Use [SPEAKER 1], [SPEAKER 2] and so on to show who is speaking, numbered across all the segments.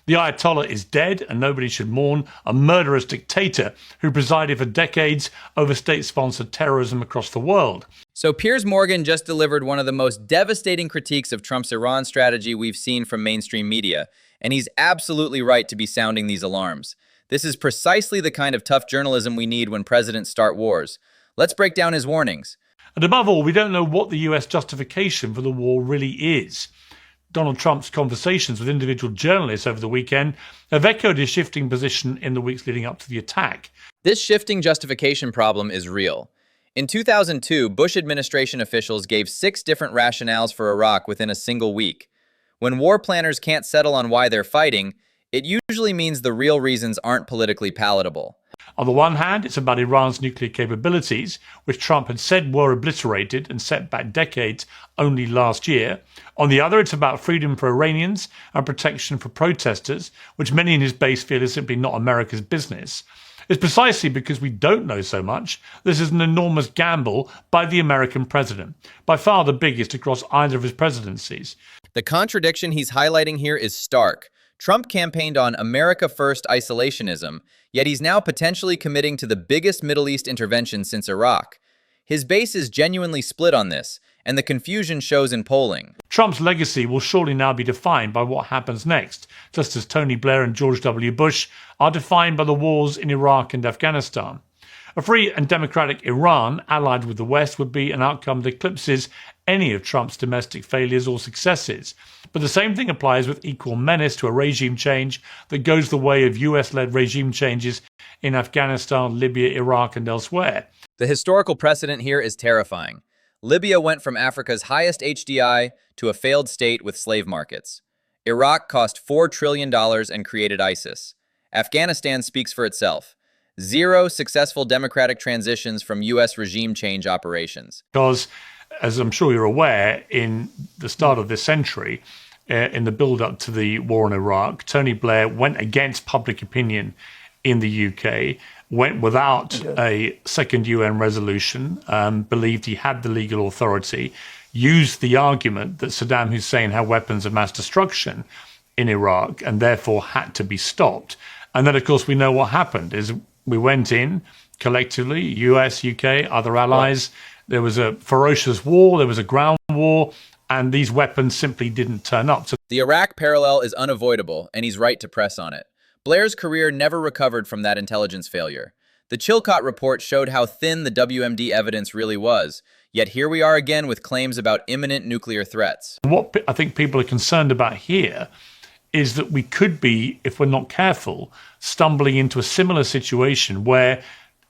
[SPEAKER 1] The Ayatollah is dead, and nobody should mourn a murderous dictator who presided for decades over state-sponsored terrorism across the world.
[SPEAKER 2] So Piers Morgan just delivered one of the most devastating critiques of Trump's Iran strategy we've seen from mainstream media, and he's absolutely right to be sounding these alarms. This is precisely the kind of tough journalism we need when presidents start wars. Let's break down his warnings.
[SPEAKER 1] And above all, we don't know what the US justification for the war really is. Donald Trump's conversations with individual journalists over the weekend have echoed his shifting position in the weeks leading up to the attack.
[SPEAKER 2] This shifting justification problem is real. In 2002, Bush administration officials gave 6 different rationales for Iraq within a single week. When war planners can't settle on why they're fighting, it usually means the real reasons aren't politically palatable.
[SPEAKER 1] On the one hand, it's about Iran's nuclear capabilities, which Trump had said were obliterated and set back decades only last year. On the other, it's about freedom for Iranians and protection for protesters, which many in his base feel is simply not America's business. It's precisely because we don't know so much. This is an enormous gamble by the American president, by far the biggest across either of his presidencies.
[SPEAKER 2] The contradiction he's highlighting here is stark. Trump campaigned on America First isolationism, yet he's now potentially committing to the biggest Middle East intervention since Iraq. His base is genuinely split on this, and the confusion shows in polling.
[SPEAKER 1] Trump's legacy will surely now be defined by what happens next, just as Tony Blair and George W. Bush are defined by the wars in Iraq and Afghanistan. A free and democratic Iran, allied with the West, would be an outcome that eclipses any of Trump's domestic failures or successes. But the same thing applies with equal menace to a regime change that goes the way of US-led regime changes in Afghanistan, Libya, Iraq, and elsewhere.
[SPEAKER 2] The historical precedent here is terrifying. Libya went from Africa's highest HDI to a failed state with slave markets. Iraq cost $4 trillion and created ISIS. Afghanistan speaks for itself. 0 successful democratic transitions from US regime change operations.
[SPEAKER 1] Because, as I'm sure you're aware, in the start of this century, in the build-up to the war in Iraq, Tony Blair went against public opinion in the UK, went without a second UN resolution, believed he had the legal authority, used the argument that Saddam Hussein had weapons of mass destruction in Iraq and therefore had to be stopped. And then, of course, we know what happened is we went in collectively, US, UK, other allies. There was a ferocious war, there was a ground war, and these weapons simply didn't turn up. So
[SPEAKER 2] the Iraq parallel is unavoidable, and he's right to press on it. Blair's career never recovered from that intelligence failure. The Chilcot report showed how thin the WMD evidence really was, yet here we are again with claims about imminent nuclear threats.
[SPEAKER 1] What I think people are concerned about here is that we could be, if we're not careful, stumbling into a similar situation where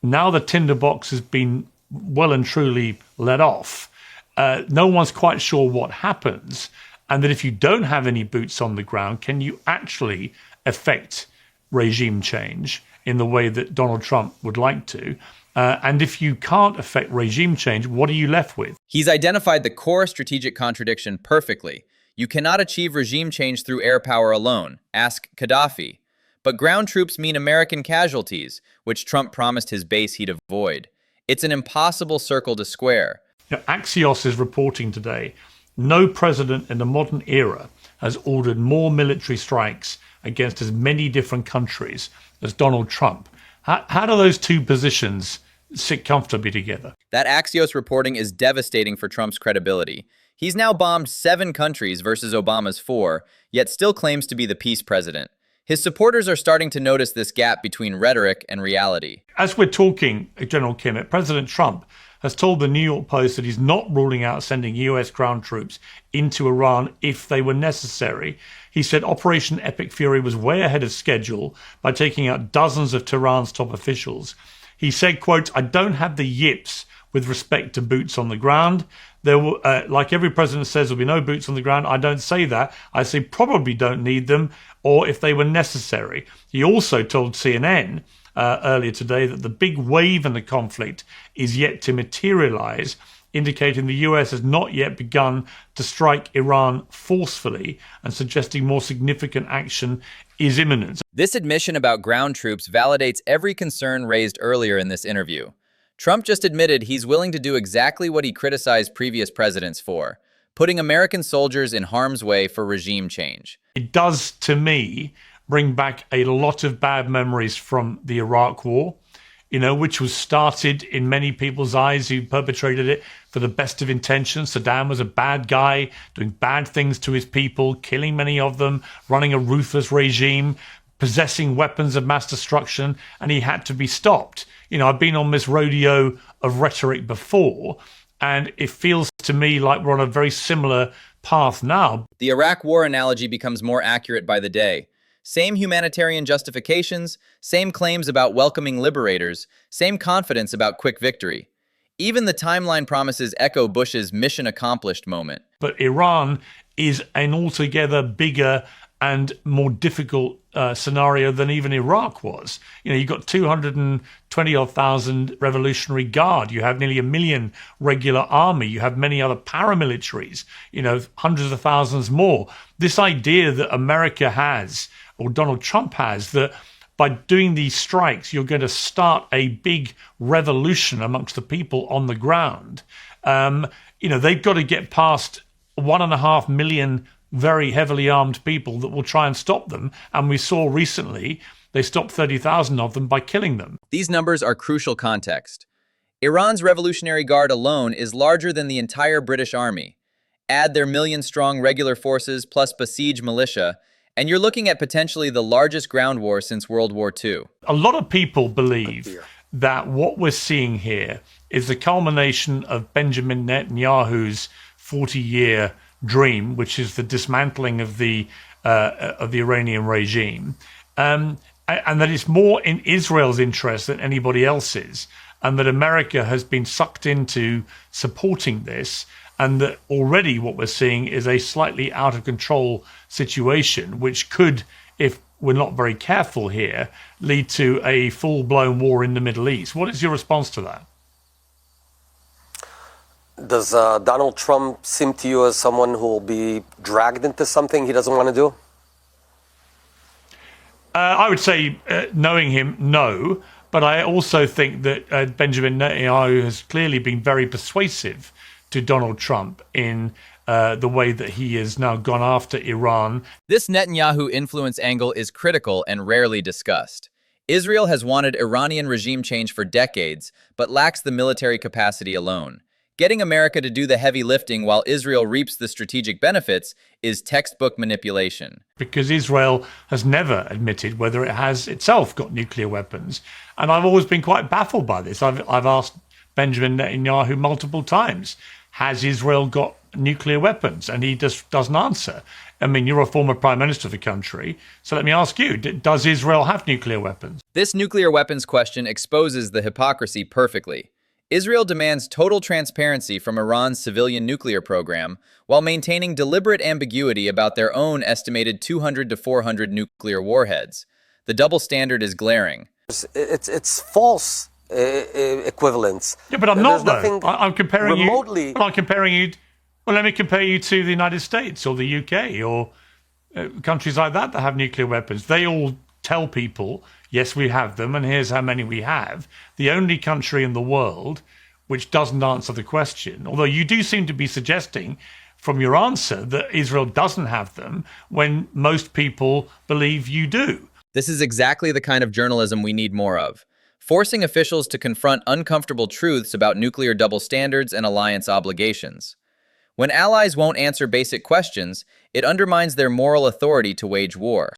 [SPEAKER 1] now the tinderbox has been well and truly let off. No one's quite sure what happens, and that if you don't have any boots on the ground, can you actually affect regime change in the way that Donald Trump would like to? And if you can't affect regime change, what are you left with?
[SPEAKER 2] He's identified the core strategic contradiction perfectly. You cannot achieve regime change through air power alone. Ask Gaddafi. But ground troops mean American casualties, which Trump promised his base he'd avoid. It's an impossible circle to square.
[SPEAKER 1] Axios is reporting today, no president in the modern era has ordered more military strikes against as many different countries as Donald Trump. How do those two positions sit comfortably together?
[SPEAKER 2] That Axios reporting is devastating for Trump's credibility. He's now bombed 7 countries versus Obama's 4, yet still claims to be the peace president. His supporters are starting to notice this gap between rhetoric and reality.
[SPEAKER 1] As we're talking, General Kimmett, President Trump has told the New York Post that he's not ruling out sending US ground troops into Iran if they were necessary. He said Operation Epic Fury was way ahead of schedule by taking out dozens of Tehran's top officials. He said, quote, "I don't have the yips with respect to boots on the ground. There will, like every president says, there'll be no boots on the ground. I don't say that. I say probably don't need them, or if they were necessary." He also told CNN earlier today that the big wave in the conflict is yet to materialize, indicating the US has not yet begun to strike Iran forcefully and suggesting more significant action is imminent.
[SPEAKER 2] This admission about ground troops validates every concern raised earlier in this interview. Trump just admitted he's willing to do exactly what he criticized previous presidents for, putting American soldiers in harm's way for regime change.
[SPEAKER 1] It does, to me, bring back a lot of bad memories from the Iraq War, which was started in many people's eyes who perpetrated it for the best of intentions. Saddam was a bad guy, doing bad things to his people, killing many of them, running a ruthless regime, possessing weapons of mass destruction, and he had to be stopped. I've been on this rodeo of rhetoric before, and it feels to me like we're on a very similar path now.
[SPEAKER 2] The Iraq War analogy becomes more accurate by the day. Same humanitarian justifications, same claims about welcoming liberators, same confidence about quick victory. Even the timeline promises echo Bush's mission accomplished moment.
[SPEAKER 1] But Iran is an altogether bigger and more difficult scenario than even Iraq was. You've got 220,000 Revolutionary Guard. You have nearly 1 million regular army. You have many other paramilitaries, hundreds of thousands more. This idea that America has, or Donald Trump has, that by doing these strikes, you're going to start a big revolution amongst the people on the ground. They've got to get past 1.5 million very heavily armed people that will try and stop them. And we saw recently they stopped 30,000 of them by killing them.
[SPEAKER 2] These numbers are crucial context. Iran's Revolutionary Guard alone is larger than the entire British Army. Add their million-strong regular forces plus Basij militia, and you're looking at potentially the largest ground war since World War II.
[SPEAKER 1] A lot of people believe that what we're seeing here is the culmination of Benjamin Netanyahu's 40-year dream, which is the dismantling of the Iranian regime, and that it's more in Israel's interest than anybody else's, and that America has been sucked into supporting this, and that already what we're seeing is a slightly out of control situation, which could, if we're not very careful here, lead to a full-blown war in the Middle East. What is your response to that?
[SPEAKER 3] Does Donald Trump seem to you as someone who will be dragged into something he doesn't want to do?
[SPEAKER 1] I would say, knowing him, no. But I also think that Benjamin Netanyahu has clearly been very persuasive to Donald Trump in the way that he has now gone after Iran.
[SPEAKER 2] This Netanyahu influence angle is critical and rarely discussed. Israel has wanted Iranian regime change for decades, but lacks the military capacity alone. Getting America to do the heavy lifting while Israel reaps the strategic benefits is textbook manipulation.
[SPEAKER 1] Because Israel has never admitted whether it has itself got nuclear weapons. And I've always been quite baffled by this. I've asked Benjamin Netanyahu multiple times, has Israel got nuclear weapons? And he just doesn't answer. I mean, you're a former prime minister of the country. So let me ask you, does Israel have nuclear weapons?
[SPEAKER 2] This nuclear weapons question exposes the hypocrisy perfectly. Israel demands total transparency from Iran's civilian nuclear program while maintaining deliberate ambiguity about their own estimated 200 to 400 nuclear warheads. The double standard is glaring.
[SPEAKER 3] It's false equivalence.
[SPEAKER 1] Yeah, but I'm not, though. I'm comparing
[SPEAKER 3] remotely.
[SPEAKER 1] I'm comparing you. Well, let me compare you to the United States or the UK or countries like that have nuclear weapons. They all tell people, yes, we have them, and here's how many we have. The only country in the world which doesn't answer the question, although you do seem to be suggesting from your answer that Israel doesn't have them when most people believe you do.
[SPEAKER 2] This is exactly the kind of journalism we need more of, forcing officials to confront uncomfortable truths about nuclear double standards and alliance obligations. When allies won't answer basic questions, it undermines their moral authority to wage war.